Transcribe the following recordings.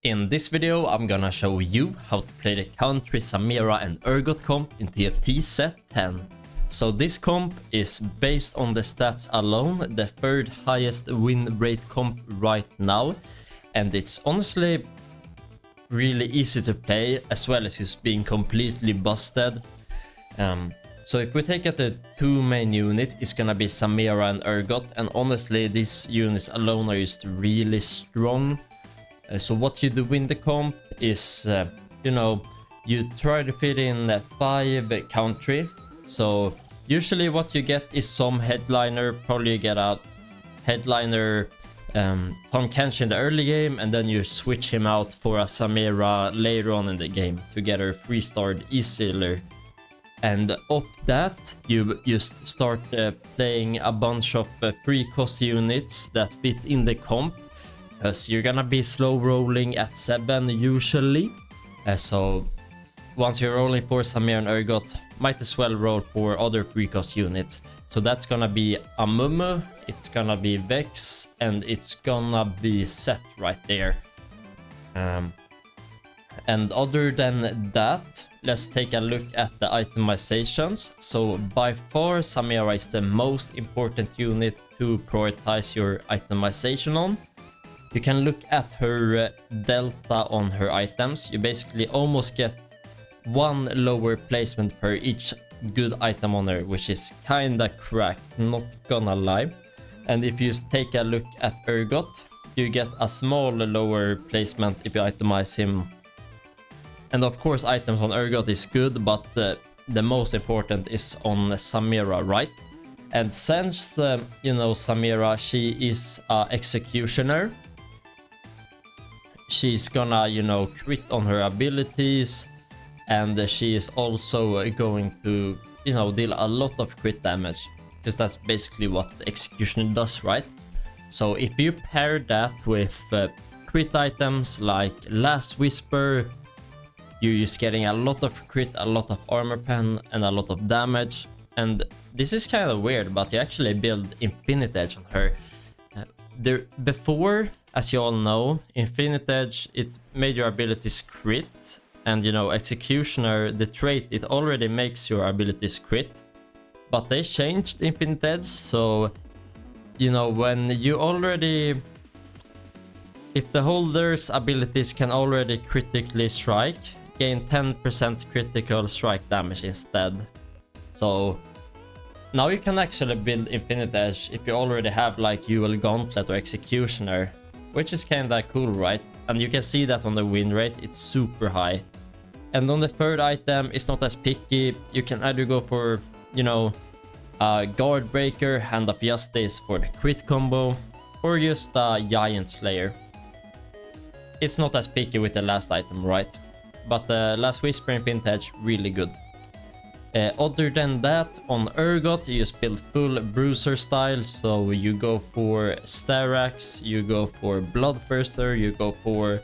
In this video, I'm gonna show you how to play the country Samira and Urgot comp in TFT Set 10. So this comp is based on the stats alone, the third highest win rate comp right now, and it's honestly really easy to play as well as just being completely busted. So if we take at the two main units, it's gonna be Samira and Urgot, and honestly these units alone are just really strong. So what you do in the comp is, you try to fit in 5 country. So usually what you get is some headliner, probably you get a headliner Tom Kench in the early game, and then you switch him out for a Samira later on in the game to get her 3-starred easier. And of that, you just start playing a bunch of 3-cost units that fit in the comp. Because you're gonna be slow rolling at 7 usually. So once you're rolling for Samir and Urgot, might as well roll for other 3-cost units. So that's gonna be a Mumu, it's gonna be Vex, and it's gonna be Set right there. And other than that, let's take a look at the itemizations. So by far Samira is the most important unit to prioritize your itemization on. You can look at her delta on her items. You basically almost get 1 lower placement per each good item on her, which is kinda cracked, not gonna lie. And if you take a look at Urgot, you get a small lower placement if you itemize him. And of course items on Urgot is good, but the most important is on Samira, right? And since, Samira, she is an executioner, she's gonna, crit on her abilities, and she is also going to, deal a lot of crit damage, because that's basically what the executioner does, right? So if you pair that with crit items like Last Whisper, you're just getting a lot of crit, a lot of armor pen, and a lot of damage. And this is kind of weird, but you actually build Infinite Edge on her. Before, as you all know, Infinite Edge, it made your abilities crit, and Executioner, the trait, it already makes your abilities crit. But they changed Infinite Edge, so when you already, if the holder's abilities can already critically strike, gain 10% critical strike damage instead. So now you can actually build Infinite Edge if you already have like Urgot Gauntlet or Executioner, which is kinda cool, right? And you can see that on the win rate, it's super high. And on the third item, it's not as picky. You can either go for, Guard Breaker, Hand of Justice for the crit combo, or just Giant Slayer. It's not as picky with the last item, right? But the Last Whisper and Infinite Edge, really good. Other than that, on Urgot, you just build full Bruiser style. So you go for Starax, you go for Bloodthirster, you go for,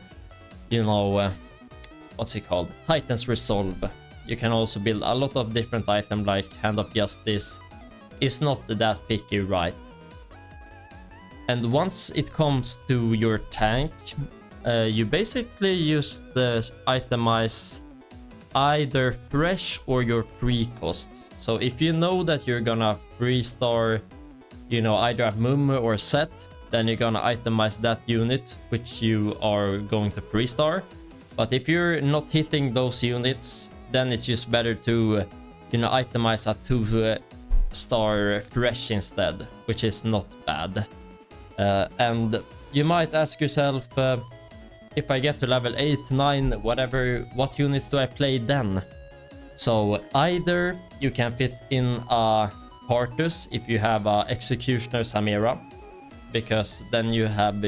what's it called? Titan's Resolve. You can also build a lot of different items like Hand of Justice. It's not that picky, right? And once it comes to your tank, you basically just itemize either fresh or your 3-cost. So if you know that you're gonna 3-star, either a Mumu or Set, then you're gonna itemize that unit, which you are going to 3-star. But if you're not hitting those units, then it's just better to, itemize a 2-star fresh instead, which is not bad. And you might ask yourself, if I get to level 8, 9, whatever, what units do I play then? So either you can fit in a Partus if you have a Executioner Samira, because then you have,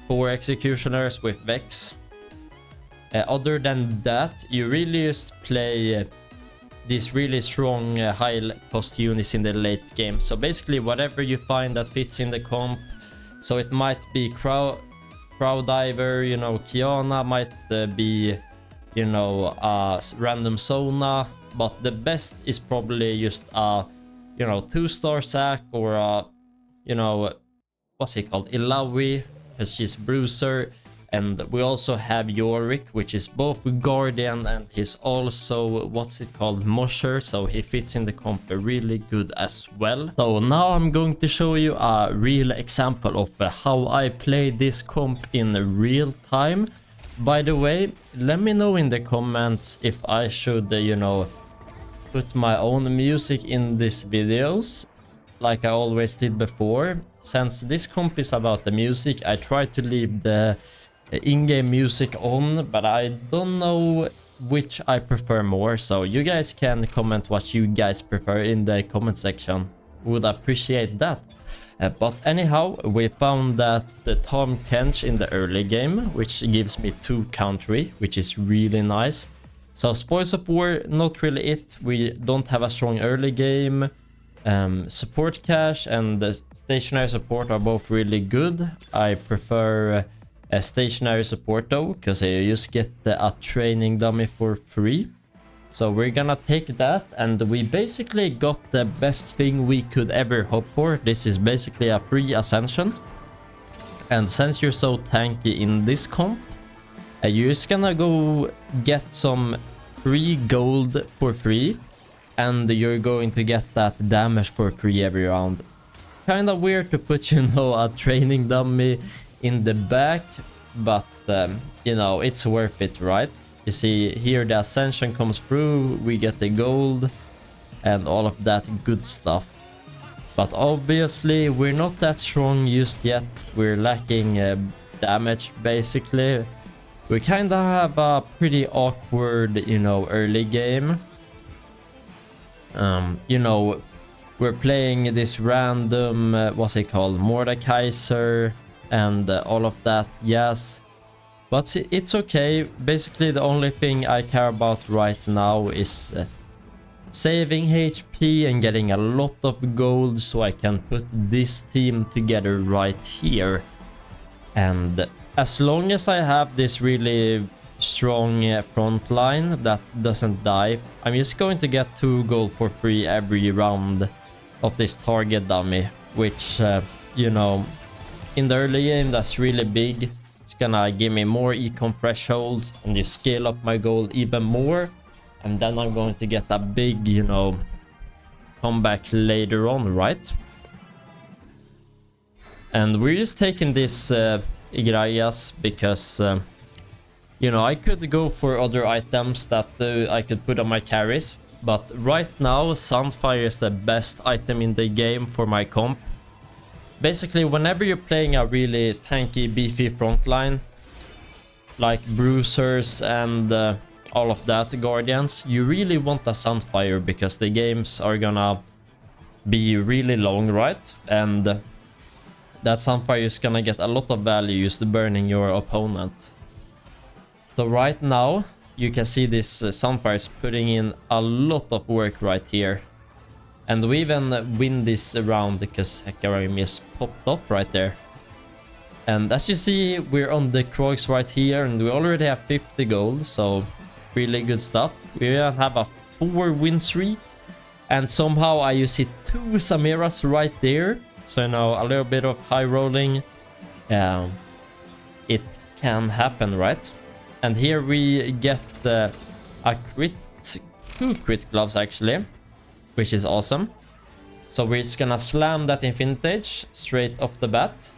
4 Executioners with Vex. Other than that, you really just play these really strong high cost units in the late game. So basically whatever you find that fits in the comp. So it might be Crowd Diver, Kiana might be, a random Sona, but the best is probably just a, 2-star Sack or a, what's he called, Ilawi, because she's Bruiser, And we also have Yorick, which is both Guardian and he's also, what's it called, Mosher, so he fits in the comp really good as well. So now I'm going to show you a real example of how I play this comp in real time. By the way, let me know in the comments if I should, you know, put my own music in these videos, like I always did before. Since this comp is about the music, I try to leave the in-game music on, but I don't know which I prefer more, so you guys can comment what you guys prefer in the comment section. Would appreciate that. But anyhow, we found that the Tom Kench in the early game, which gives me 2 country, which is really nice. So Spoils of War, not really it. We don't have a strong early game. Support cache and the stationary support are both really good. I prefer a stationary support though, because you just get a training dummy for free. So we're gonna take that, and we basically got the best thing we could ever hope for. This is basically a free ascension. And since you're so tanky in this comp, you're just gonna go get some free gold for free, and you're going to get that damage for free every round. Kinda weird to put, you know, a training dummy in the back, but you know, it's worth it, right? You see here the ascension comes through, we get the gold and all of that good stuff. But obviously we're not that strong just yet. We're lacking damage basically. We kind of have a pretty awkward, you know, early game. You know, we're playing this random, what's it called, Mordekaiser and all of that, yes. But it's okay. Basically the only thing I care about right now is saving HP and getting a lot of gold so I can put this team together right here. And as long as I have this really strong front line that doesn't die, I'm just going to get 2 gold for free every round of this target dummy, which you know, in the early game that's really big. It's gonna give me more econ thresholds and you scale up my gold even more, and then I'm going to get a big, you know, comeback later on, right? And we're just taking this Igrayas because you know, I could go for other items that I could put on my carries, but right now Sunfire is the best item in the game for my comp. Basically, whenever you're playing a really tanky, beefy frontline, like Bruisers and all of that, Guardians, you really want a Sunfire because the games are gonna be really long, right? And that Sunfire is gonna get a lot of value just burning your opponent. So right now, you can see this Sunfire is putting in a lot of work right here. And we even win this round because Hecarim just popped up right there. And as you see, we're on the Krogs right here, and we already have 50 gold, so really good stuff. We have a 4 win streak, and somehow I just hit 2 Samiras right there. So, you know, a little bit of high rolling. It can happen, right? And here we get a crit, 2 crit gloves actually, which is awesome. So we're just gonna slam that Infinitage straight off the bat,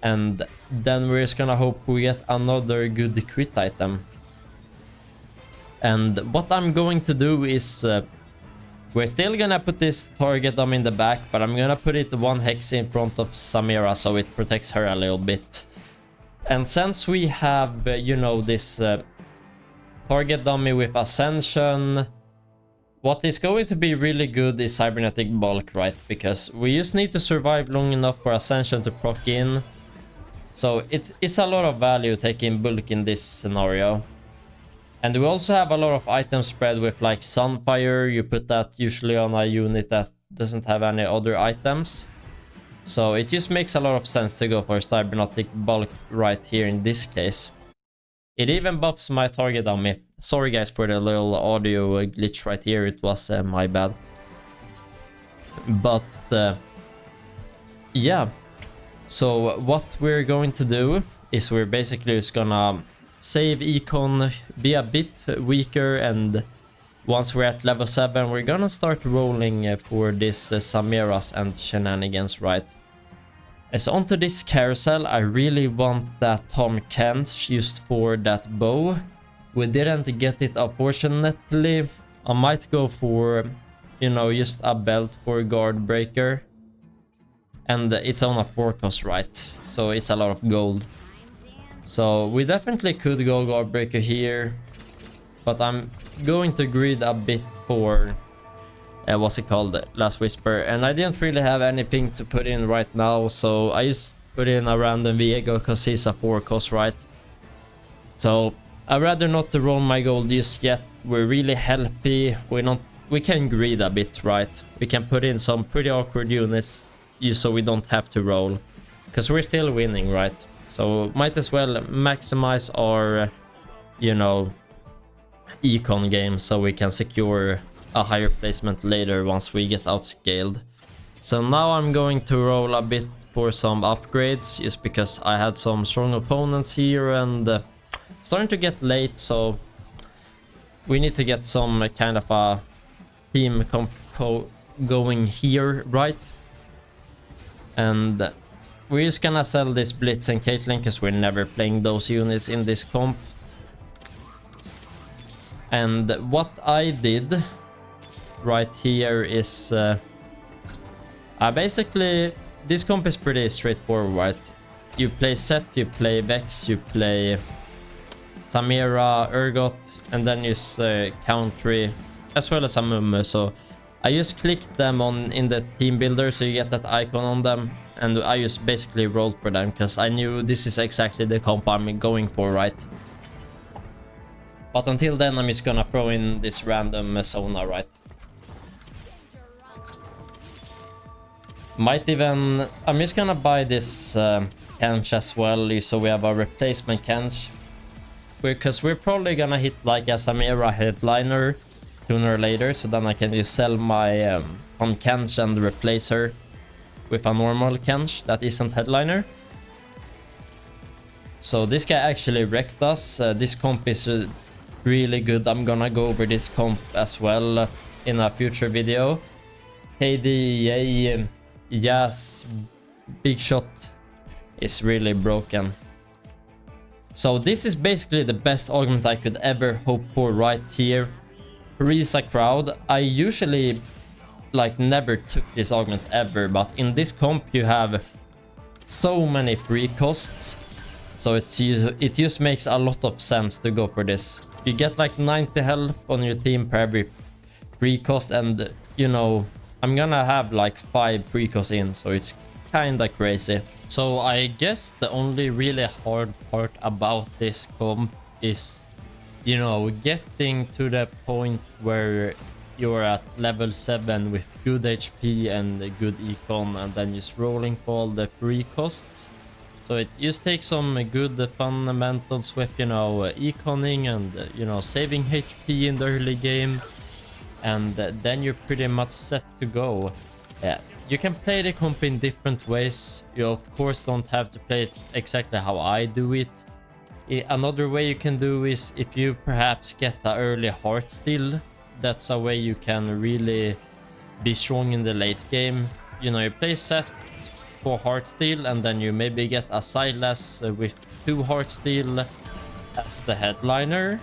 and then we're just gonna hope we get another good crit item. And what I'm going to do is we're still gonna put this target dummy in the back, but I'm gonna put it 1 hex in front of Samira so it protects her a little bit. And since we have, you know, this target dummy with Ascension, what is going to be really good is Cybernetic Bulk, right? Because we just need to survive long enough for Ascension to proc in. So it's a lot of value taking Bulk in this scenario. And we also have a lot of item spread with like Sunfire. You put that usually on a unit that doesn't have any other items. So it just makes a lot of sense to go for Cybernetic Bulk right here in this case. It even buffs my target dummy. Sorry guys for the little audio glitch right here, it was my bad. But yeah, so what we're going to do is we're basically just gonna save econ, be a bit weaker, and once we're at level 7, we're gonna start rolling for this Samiras and shenanigans, right? So onto this carousel, I really want that Tom Kent used for that bow. We didn't get it, unfortunately. I might go for, you know, just a belt for guard breaker. And it's on a 4 cost, right? So it's a lot of gold. So we definitely could go guard breaker here. But I'm going to greed a bit for what's it called, Last Whisper, and I didn't really have anything to put in right now, so I just put in a random Viego because he's a 4 cost, right? So I'd rather not to roll my gold just yet. We're really healthy. We can greed a bit, right? We can put in some pretty awkward units so we don't have to roll, because we're still winning, right? So might as well maximize our, you know, econ game so we can secure a higher placement later once we get outscaled. So now I'm going to roll a bit for some upgrades, just because I had some strong opponents here and starting to get late, so we need to get some kind of a team going here, right? And we're just gonna sell this Blitz and Caitlyn because we're never playing those units in this comp. And what I did right here is basically this comp is pretty straightforward. You play Set, you play Vex, you play Samira, Urgot, and then use Country as well as a Mumu. So I just clicked them on in the team builder, so you get that icon on them, and I just basically rolled for them because I knew this is exactly the comp I'm going for, right? But until then, I'm just gonna throw in this random Sona, right? Might even... I'm just gonna buy this Kench as well, so we have a replacement Kench. Because we're probably gonna hit like a Samira headliner sooner or later, so then I can just sell my on Kench and replace her with a normal Kench that isn't headliner. So this guy actually wrecked us. This comp is really good. I'm gonna go over this comp as well in a future video. KDA, yes, big shot is really broken. So this is basically the best augment I could ever hope for right here. Risa crowd. I usually like never took this augment ever, but in this comp you have so many free costs, so it just makes a lot of sense to go for this. You get like 90 health on your team per every free cost, and you know, I'm gonna have like 5 free costs in, so it's kinda crazy. So I guess the only really hard part about this comp is, you know, getting to the point where you're at level 7 with good HP and good econ, and then just rolling for all the free costs. So it just takes some good fundamentals with, you know, econing and, you know, saving HP in the early game, and then you're pretty much set to go. Yeah, you can play the comp in different ways. You of course don't have to play it exactly how I do it. Another way you can do is if you perhaps get an early heart steal. That's a way you can really be strong in the late game. You know, you play Set for heart steal, and then you maybe get a Silas with 2 heart steal as the headliner.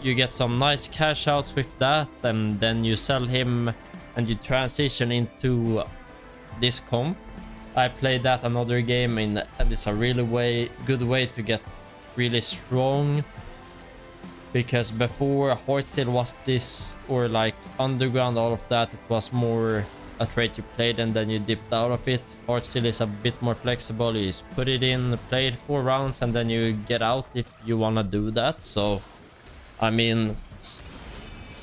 You get some nice cash outs with that, and then you sell him and you transition into this comp. I played that another game and it's a really good way to get really strong, because before heart steal was this, or like underground, all of that, it was more a trait you played and then you dipped out of it. Heart steal is a bit more flexible. You just put it in, play it 4 rounds, and then you get out if you want to do that. So I mean,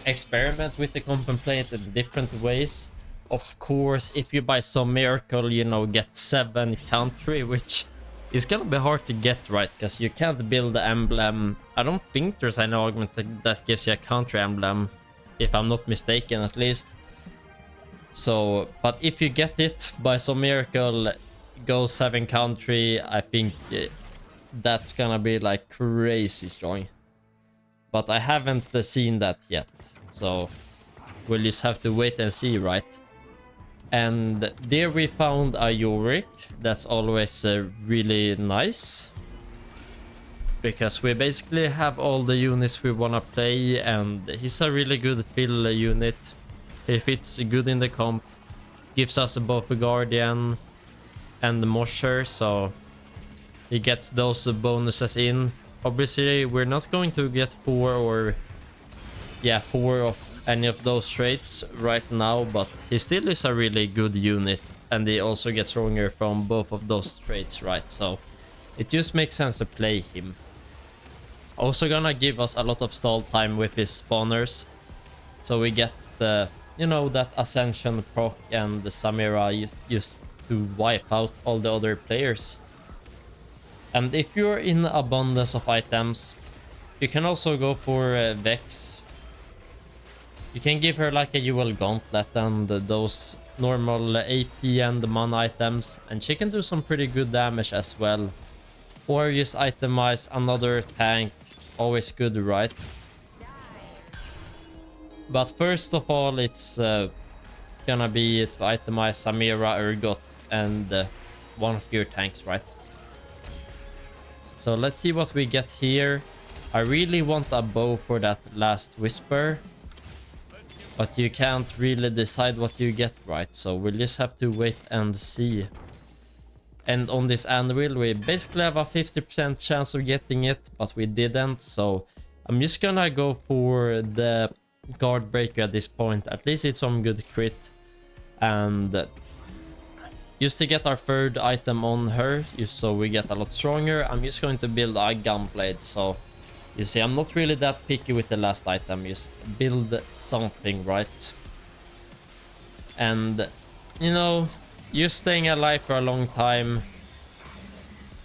experiment with the comp and play it in different ways. Of course, if you by some miracle, you know, get 7 country, which is gonna be hard to get, right? Because you can't build the emblem. I don't think there's any augment that gives you a country emblem, if I'm not mistaken, at least. So, but if you get it by some miracle, go 7 country, I think that's gonna be like crazy strong. But I haven't seen that yet, so we'll just have to wait and see, right? And there we found a Yorick. That's always really nice, because we basically have all the units we wanna play, and he's a really good fill unit. He fits good in the comp, gives us both a Guardian and the Mosher, so he gets those bonuses in. Obviously, we're not going to get four of any of those traits right now, but he still is a really good unit, and he also gets stronger from both of those traits, right? So it just makes sense to play him. Also gonna give us a lot of stall time with his spawners, so we get the, you know, that Ascension proc and the Samira used to wipe out all the other players. And if you're in abundance of items, you can also go for Vex. You can give her like a UL Gauntlet and those normal AP and mana items, and she can do some pretty good damage as well. Or just itemize another tank, always good, right? But first of all, it's gonna be to itemize Samira, Urgot, and one of your tanks, right? So let's see what we get here. I really want a bow for that last Whisper, but you can't really decide what you get, right? So we'll just have to wait and see. And on this anvil, we basically have a 50% chance of getting it, but we didn't. So I'm just gonna go for the guard breaker at this point. At least it's some good crit. And just to get our third item on her, just so we get a lot stronger, I'm just going to build a gunblade. So you see, I'm not really that picky with the last item. Just build something, right? And, you know, you staying alive for a long time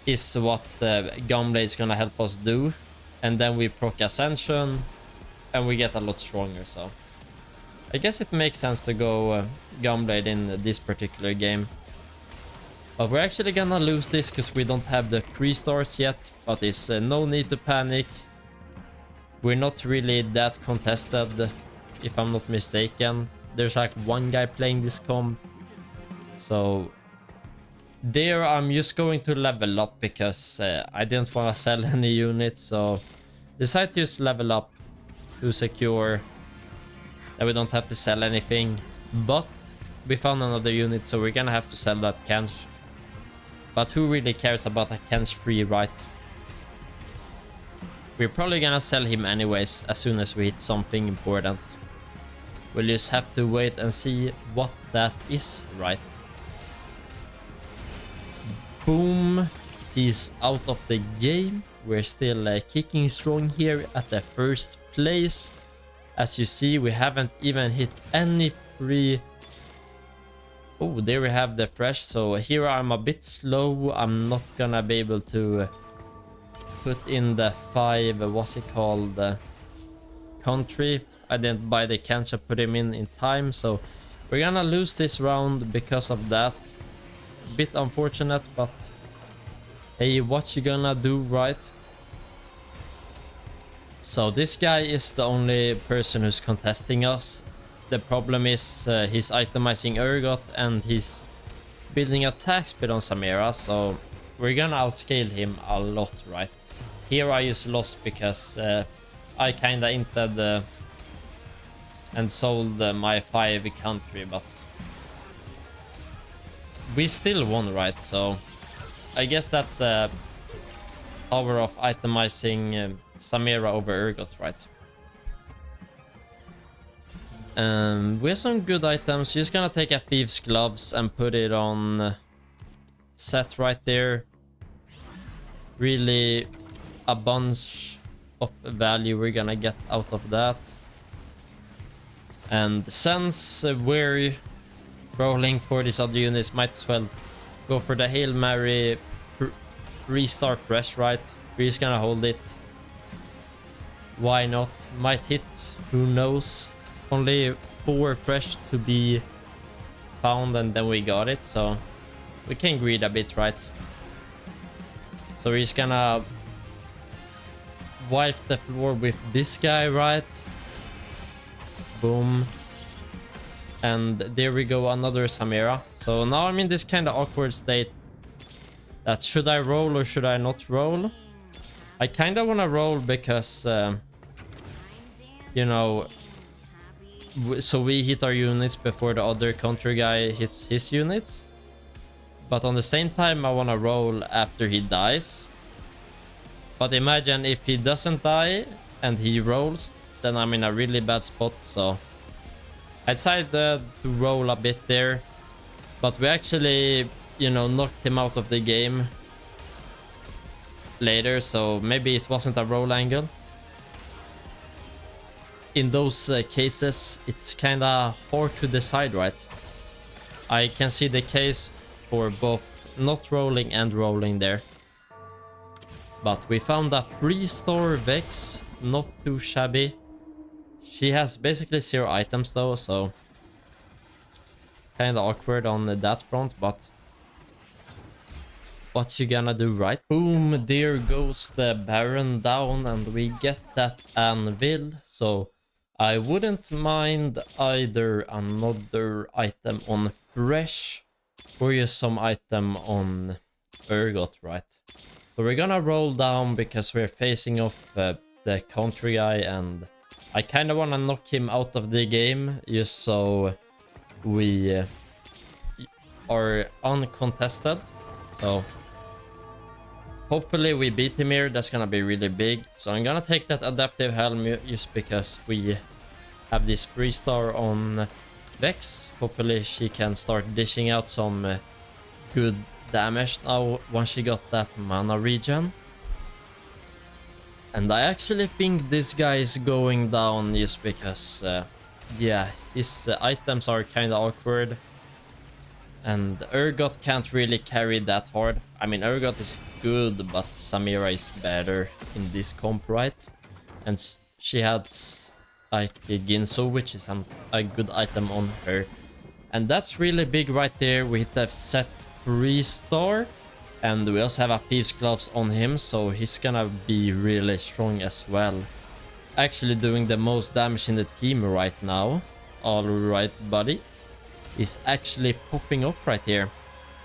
is what the gunblade is gonna help us do. And then we proc Ascension, and we get a lot stronger. So I guess it makes sense to go gunblade in this particular game. But we're actually gonna lose this because we don't have the 3 stars yet. But it's no need to panic. We're not really that contested, if I'm not mistaken. There's like one guy playing this comp. So there I'm just going to level up, because I didn't want to sell any units. So decide to just level up to secure that we don't have to sell anything. But we found another unit, so we're gonna have to sell that Kench. But who really cares about a Kench free, right? We're probably gonna sell him anyways as soon as we hit something important. We'll just have to wait and see what that is, right? Boom. He's out of the game. We're still kicking strong here at the first place. As you see, we haven't even hit any free. Oh, there we have the fresh. So here I'm a bit slow. I'm not gonna be able to put in the 5, what's it called, country. I didn't buy the canch, I put him in time. So we're gonna lose this round because of that. Bit unfortunate, but hey, what you gonna do, right? So this guy is the only person who's contesting us. The problem is he's itemizing Urgot and he's building attack speed on Samira, so we're gonna outscale him a lot, right? Here I just lost because I kinda inted and sold my 5 country, but we still won, right? So I guess that's the power of itemizing Samira over Urgot, right? We have some good items. Just gonna take a Thieves Gloves and put it on Set right there. Really a bunch of value we're gonna get out of that. And since we're rolling for these other units, might as well go for the Hail Mary restart fresh, right? We're just gonna hold it. Why not? Might hit, who knows? Only 4 fresh to be found, and then we got it, so we can greed a bit, right? So he's gonna wipe the floor with this guy, right? Boom. And there we go, another Samira. So now I'm in this kind of awkward state that should I roll or should I not roll? I kind of want to roll because, you know, so we hit our units before the other country guy hits his units. But on the same time, I want to roll after he dies. But imagine if he doesn't die and he rolls, then I'm in a really bad spot. So I decided to roll a bit there. But we actually, you know, knocked him out of the game later. So maybe it wasn't a roll angle. In those cases, it's kind of hard to decide, right? I can see the case for both not rolling and rolling there. But we found a 3-star Vex, not too shabby. She has basically 0 items though, so kind of awkward on that front, but what you gonna do, right? Boom, there goes the Baron down and we get that anvil. So I wouldn't mind either another item on Fresh or just some item on Urgot, right? So we're gonna roll down because we're facing off the country guy and I kind of want to knock him out of the game just so we are uncontested. So hopefully we beat him here. That's gonna be really big. So I'm gonna take that adaptive helm just because we have this 3-star on Vex. Hopefully she can start dishing out some good damage now once she got that mana regen. And I actually think this guy is going down just because yeah, his items are kind of awkward and Urgot can't really carry that hard. I mean, Urgot is good, but Samira is better in this comp, right? And she has like Ginso, which is a good item on her. And that's really big right there. We hit the set 3-star. And we also have a Thieves Gloves on him, so he's gonna be really strong as well. Actually doing the most damage in the team right now. Alright, buddy. Is actually popping off right here.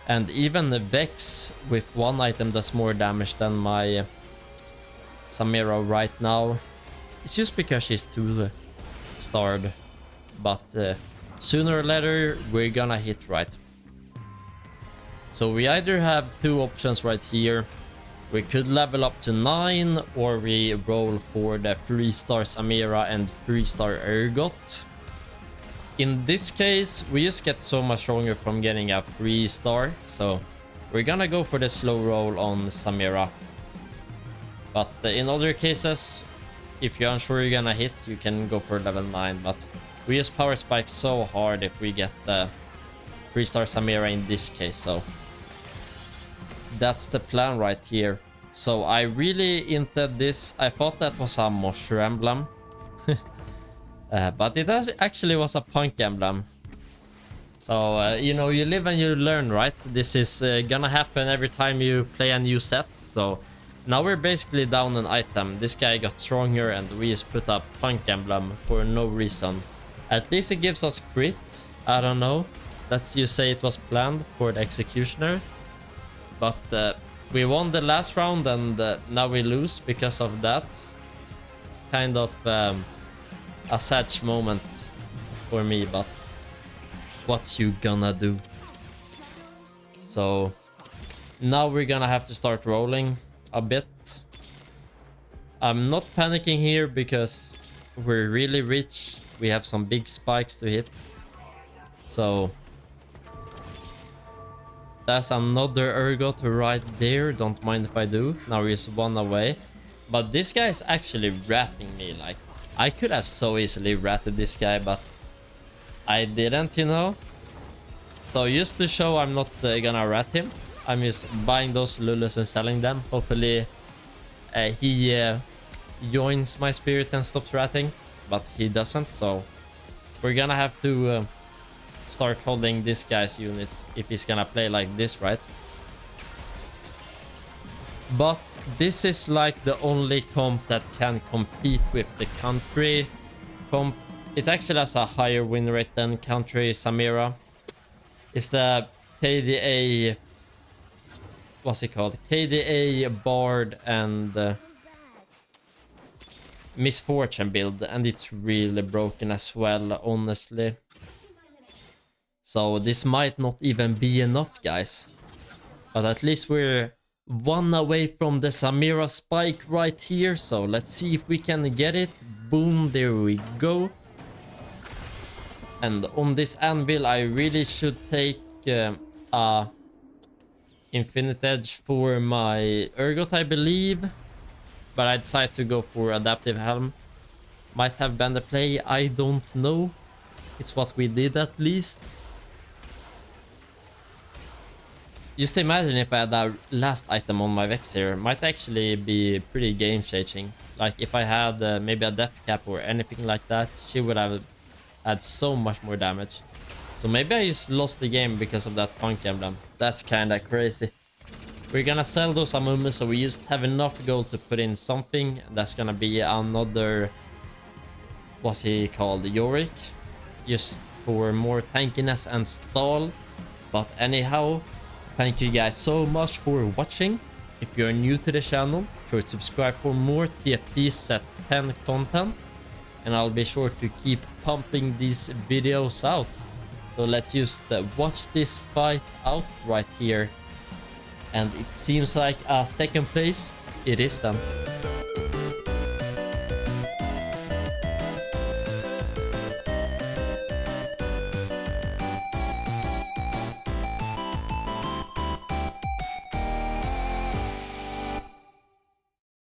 And even the Vex with 1 item does more damage than my Samira right now. It's just because she's 2-starred. But sooner or later we're gonna hit, right? So we either have 2 options right here. We could level up to 9 or we roll for the 3-star Samira and 3-star Urgot. In this case, we just get so much stronger from getting a 3-star. So we're gonna go for the slow roll on Samira. But in other cases, if you're unsure you're gonna hit, you can go for level 9. But we just power spike so hard if we get the 3-star Samira in this case. So that's the plan right here. So I really inted this. I thought that was a Mosher emblem. But it actually was a Punk emblem. So, you know, you live and you learn, right? This is gonna happen every time you play a new set. So now we're basically down an item. This guy got stronger and we just put a Punk emblem for no reason. At least it gives us crit. I don't know. Let's just say it was planned for the Executioner. But we won the last round and now we lose because of that. Kind of a sad moment for me, but what you gonna do? So now we're gonna have to start rolling a bit. I'm not panicking here because we're really rich. We have some big spikes to hit. So that's another Urgot right there. Don't mind if I do. Now he's 1 away. But this guy is actually ratting me. Like, I could have so easily ratted this guy, but I didn't, you know. So just to show I'm not gonna rat him, I'm just buying those Lulus and selling them. Hopefully he joins my spirit and stops ratting, but he doesn't. So we're gonna have to start holding this guy's units if he's gonna play like this, right? But this is like the only comp that can compete with the country comp. It actually has a higher win rate than country Samira. It's the KDA... What's it called? KDA, Bard, and Misfortune build. And it's really broken as well, honestly. So this might not even be enough, guys. But at least we're one away from the Samira spike right here. So let's see if we can get it. Boom, there we go. And on this anvil, I really should take a Infinite Edge for my Urgot, I believe. But I decided to go for Adaptive Helm. Might have been the play, I don't know. It's what we did at least. Just imagine if I had that last item on my Vex here. Might actually be pretty game changing. Like if I had maybe a death cap or anything like that, she would have had so much more damage. So maybe I just lost the game because of that punk emblem. That's kinda crazy. We're gonna sell those Amumu, so we just have enough gold to put in something. That's gonna be another... What's he called? Yorick. Just for more tankiness and stall. But anyhow... Thank you guys so much for watching. If you're new to the channel, be sure to subscribe for more TFT Set 10 content. And I'll be sure to keep pumping these videos out. So let's just watch this fight out right here. And it seems like a second place. It is then.